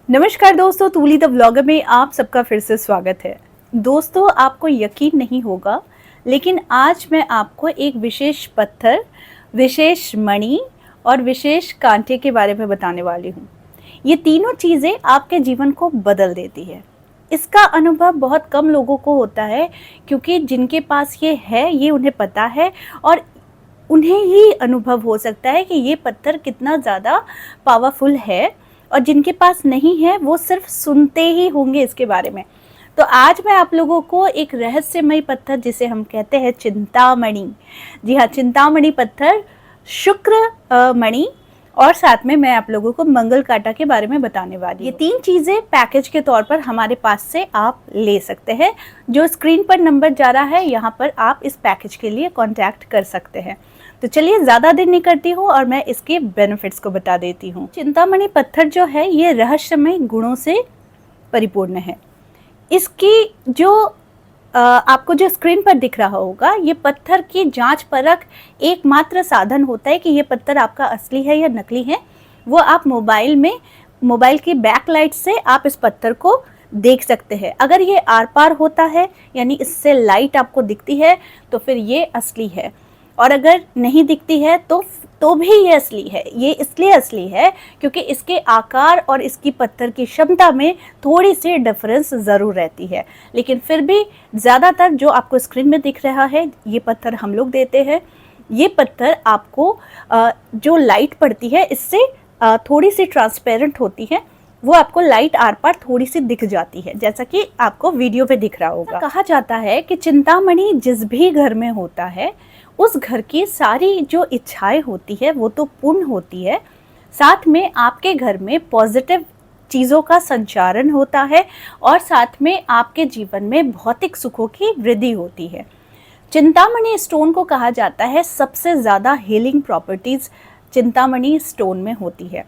नमस्कार दोस्तों, तूली the vlogger में आप सबका फिर से स्वागत है। दोस्तों, आपको यकीन नहीं होगा, लेकिन आज मैं आपको एक विशेष पत्थर, विशेष मणि और विशेष कांटे के बारे में बताने वाली हूँ। ये तीनों चीज़ें आपके जीवन को बदल देती है। इसका अनुभव बहुत कम लोगों को होता है, क्योंकि जिनके पास ये है ये उन्हें पता है और उन्हें ही अनुभव हो सकता है कि ये पत्थर कितना ज़्यादा पावरफुल है, और जिनके पास नहीं है वो सिर्फ सुनते ही होंगे इसके बारे में। तो आज मैं आप लोगों को एक रहस्यमय पत्थर, जिसे हम कहते हैं चिंतामणि, जी हाँ, चिंतामणि पत्थर, शुक्र मणि और साथ में मैं आप लोगों को मंगल कांटा के बारे में बताने वाली। ये तीन चीज़ें पैकेज के तौर पर हमारे पास से आप ले सकते हैं। जो स्क्रीन पर नंबर जा रहा है, यहाँ पर आप इस पैकेज के लिए कॉन्टैक्ट कर सकते हैं। तो चलिए, ज़्यादा देर नहीं करती हूँ और मैं इसके बेनिफिट्स को बता देती हूँ। चिंतामणि पत्थर जो है ये रहस्यमय गुणों से परिपूर्ण है। इसकी जो आपको जो स्क्रीन पर दिख रहा होगा, ये पत्थर की जांच परख एकमात्र साधन होता है कि ये पत्थर आपका असली है या नकली है। वो आप मोबाइल की बैकलाइट से आप इस पत्थर को देख सकते हैं। अगर ये आर पार होता है, यानी इससे लाइट आपको दिखती है, तो फिर ये असली है, और अगर नहीं दिखती है तो भी ये असली है। ये इसलिए असली है क्योंकि इसके आकार और इसकी पत्थर की क्षमता में थोड़ी सी डिफरेंस ज़रूर रहती है, लेकिन फिर भी ज़्यादातर जो आपको स्क्रीन में दिख रहा है ये पत्थर हम लोग देते हैं। ये पत्थर आपको जो लाइट पड़ती है इससे थोड़ी सी ट्रांसपेरेंट होती है, वो आपको लाइट आर पार थोड़ी सी दिख जाती है, जैसा कि आपको वीडियो पे दिख रहा होगा। कहा जाता है कि चिंतामणि जिस भी घर में होता है, उस घर की सारी जो इच्छाएं होती है वो तो पूर्ण होती है, साथ में आपके घर में पॉजिटिव चीज़ों का संचारण होता है और साथ में आपके जीवन में भौतिक सुखों की वृद्धि होती है। चिंतामणि स्टोन को कहा जाता है सबसे ज़्यादा हीलिंग प्रॉपर्टीज़ चिंतामणि स्टोन में होती है।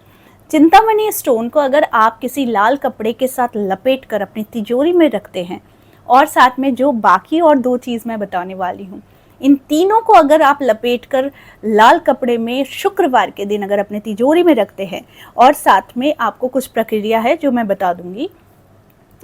चिंतामणि स्टोन को अगर आप किसी लाल कपड़े के साथ लपेट कर अपनी तिजोरी में रखते हैं, और साथ में जो बाकी और दो चीज़ मैं बताने वाली हूँ, इन तीनों को अगर आप लपेटकर लाल कपड़े में शुक्रवार के दिन अगर अपने तिजोरी में रखते हैं, और साथ में आपको कुछ प्रक्रिया है जो मैं बता दूंगी,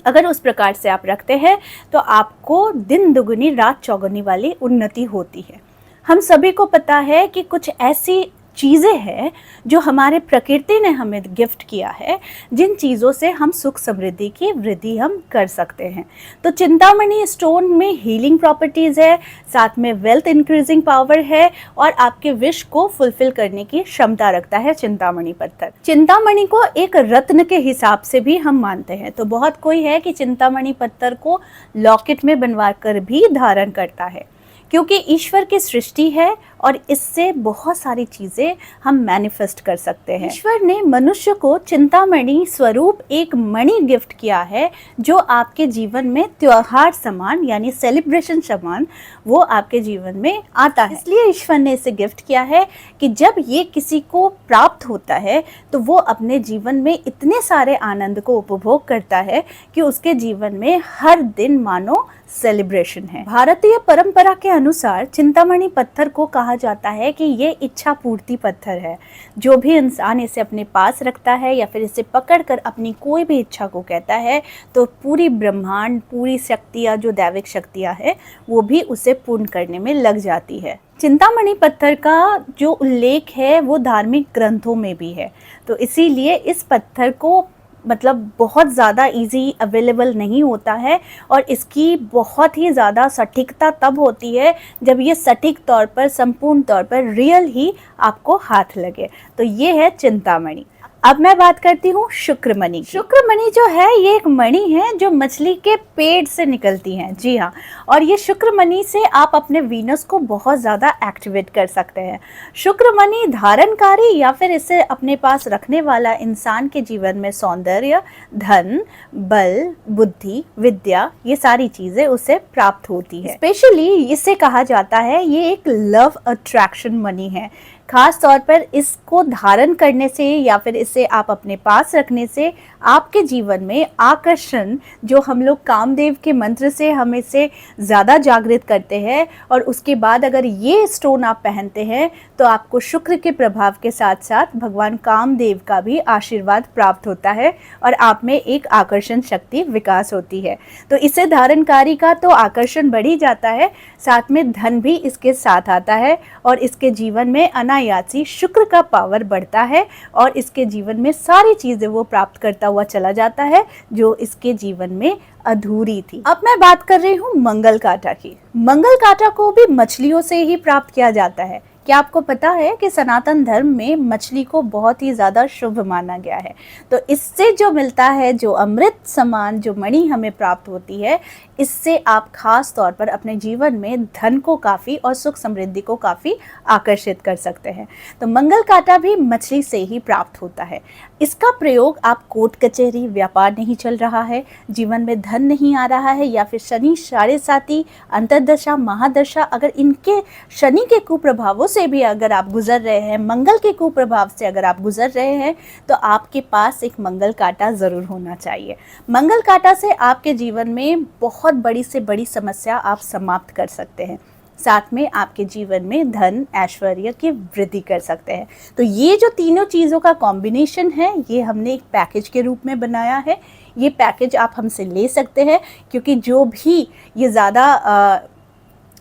अगर उस प्रकार से आप रखते हैं तो आपको दिन दुगनी रात चौगुनी वाली उन्नति होती है। हम सभी को पता है कि कुछ ऐसी चीज़ें हैं जो हमारे प्रकृति ने हमें गिफ्ट किया है, जिन चीज़ों से हम सुख समृद्धि की वृद्धि हम कर सकते हैं। तो चिंतामणि स्टोन में हीलिंग प्रॉपर्टीज़ है, साथ में वेल्थ इंक्रीजिंग पावर है, और आपके विश को फुलफिल करने की क्षमता रखता है चिंतामणि पत्थर। चिंतामणि को एक रत्न के हिसाब से भी हम मानते हैं। तो बहुत कोई है कि चिंतामणि पत्थर को लॉकेट में बनवा कर भी धारण करता है, क्योंकि ईश्वर की सृष्टि है और इससे बहुत सारी चीज़ें हम मैनिफेस्ट कर सकते हैं। ईश्वर ने मनुष्य को चिंतामणि स्वरूप एक मणि गिफ्ट किया है, जो आपके जीवन में त्योहार समान, यानी सेलिब्रेशन समान, वो आपके जीवन में आता है। इसलिए ईश्वर ने इसे गिफ्ट किया है कि जब ये किसी को प्राप्त होता है तो वो अपने जीवन में इतने सारे आनंद को उपभोग करता है कि उसके जीवन में हर दिन मानो सेलिब्रेशन है। भारतीय परंपरा के अनुसार चिंतामणि पत्थर को कहा जाता है कि ये इच्छा पूर्ति पत्थर है। जो भी इंसान इसे अपने पास रखता है या फिर इसे पकड़कर अपनी कोई भी इच्छा को कहता है, तो पूरी ब्रह्मांड, पूरी शक्तियाँ, जो दैविक शक्तियाँ है, वो भी उसे पूर्ण करने में लग जाती है। चिंतामणि पत्थर का जो उल्लेख है वो धार्मिक ग्रंथों में भी है, तो इसीलिए इस पत्थर को बहुत ज़्यादा इजी अवेलेबल नहीं होता है, और इसकी बहुत ही ज़्यादा सटीकता तब होती है जब ये सटीक तौर पर, संपूर्ण तौर पर रियल ही आपको हाथ लगे। तो ये है चिंतामणि। अब मैं बात करती हूँ शुक्रमणि की। शुक्रमणि जो है ये एक मणि है जो मछली के पेट से निकलती है, जी हाँ, और ये शुक्रमणि से आप अपने वीनस को बहुत ज़्यादा एक्टिवेट कर सकते हैं। शुक्रमणि धारणकारी या फिर इसे अपने पास रखने वाला इंसान के जीवन में सौंदर्य, धन, बल, बुद्धि, विद्या, ये सारी चीज़ें उसे प्राप्त होती है। स्पेशली इसे कहा जाता है ये एक लव अट्रैक्शन मणि है। खास तौर पर इसको धारण करने से या फिर इसे आप अपने पास रखने से आपके जीवन में आकर्षण, जो हम लोग कामदेव के मंत्र से हम इसे ज़्यादा जागृत करते हैं, और उसके बाद अगर ये स्टोन आप पहनते हैं तो आपको शुक्र के प्रभाव के साथ साथ भगवान कामदेव का भी आशीर्वाद प्राप्त होता है और आप में एक आकर्षण शक्ति विकास होती है। तो इसे धारणकारी का तो आकर्षण बढ़ ही जाता है, साथ में धन भी इसके साथ आता है और इसके जीवन में अनायासी शुक्र का पावर बढ़ता है और इसके जीवन में सारी चीज़ें वो प्राप्त करता हुआ चला जाता है जो इसके जीवन में अधूरी थी। अब मैं बात कर रही हूँ मंगल कांटा की। मंगल कांटा को भी मछलियों से ही प्राप्त किया जाता है। क्या आपको पता है कि सनातन धर्म में मछली को बहुत ही ज़्यादा शुभ माना गया है। तो इससे जो मिलता है, जो अमृत समान जो मणि हमें प्राप्त होती है, इससे आप खास तौर पर अपने जीवन में धन को काफ़ी और सुख समृद्धि को काफ़ी आकर्षित कर सकते हैं। तो मंगल कांटा भी मछली से ही प्राप्त होता है। इसका प्रयोग आप कोर्ट कचहरी, व्यापार नहीं चल रहा है, जीवन में धन नहीं आ रहा है, या फिर शनि साढ़े साती, अंतर्दशा, महादशा, अगर इनके शनि के कुप्रभावों से भी अगर आप गुजर रहे हैं, मंगल के कुप्रभाव से अगर आप गुजर रहे हैं, तो आपके पास एक मंगल कांटा ज़रूर होना चाहिए। मंगल कांटा से आपके जीवन में बहुत बड़ी से बड़ी समस्या आप समाप्त कर सकते हैं, साथ में आपके जीवन में धन ऐश्वर्य की वृद्धि कर सकते हैं। तो ये जो तीनों चीज़ों का कॉम्बिनेशन है, ये हमने एक पैकेज के रूप में बनाया है। ये पैकेज आप हमसे ले सकते हैं, क्योंकि जो भी ये ज़्यादा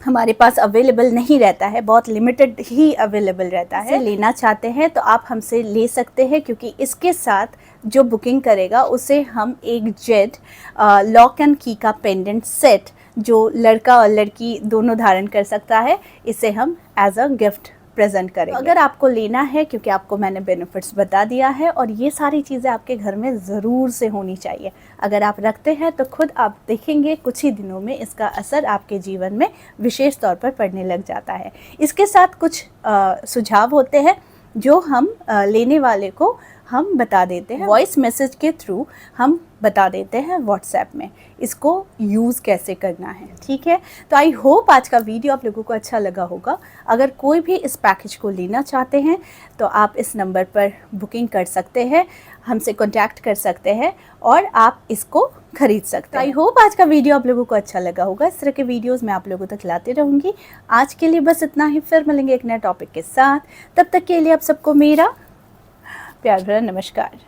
हमारे पास अवेलेबल नहीं रहता है, बहुत लिमिटेड ही अवेलेबल रहता है। लेना चाहते हैं तो आप हमसे ले सकते हैं, क्योंकि इसके साथ जो बुकिंग करेगा उसे हम एक जेड लॉक एंड की का पेंडेंट सेट, जो लड़का और लड़की दोनों धारण कर सकता है, इसे हम एज अ गिफ्ट प्रेजेंट करेंगे। अगर आपको लेना है, क्योंकि आपको मैंने बेनिफिट्स बता दिया है, और ये सारी चीज़ें आपके घर में ज़रूर से होनी चाहिए। अगर आप रखते हैं तो खुद आप देखेंगे कुछ ही दिनों में इसका असर आपके जीवन में विशेष तौर पर पड़ने लग जाता है। इसके साथ कुछ सुझाव होते हैं जो हम लेने वाले को हम बता देते हैं, वॉइस मैसेज के थ्रू हम बता देते हैं व्हाट्सएप में इसको यूज़ कैसे करना है। ठीक है, तो आई होप आज का वीडियो आप लोगों को अच्छा लगा होगा। अगर कोई भी इस पैकेज को लेना चाहते हैं तो आप इस नंबर पर बुकिंग कर सकते हैं, हमसे कांटेक्ट कर सकते हैं और आप इसको खरीद सकते हैं। आई होप आज का वीडियो आप लोगों को अच्छा लगा होगा। इस तरह के वीडियोस मैं आप लोगों तक लाते रहूँगी। आज के लिए बस इतना ही, फिर मिलेंगे एक नए टॉपिक के साथ। तब तक के लिए आप सबको मेरा प्यार भरा नमस्कार।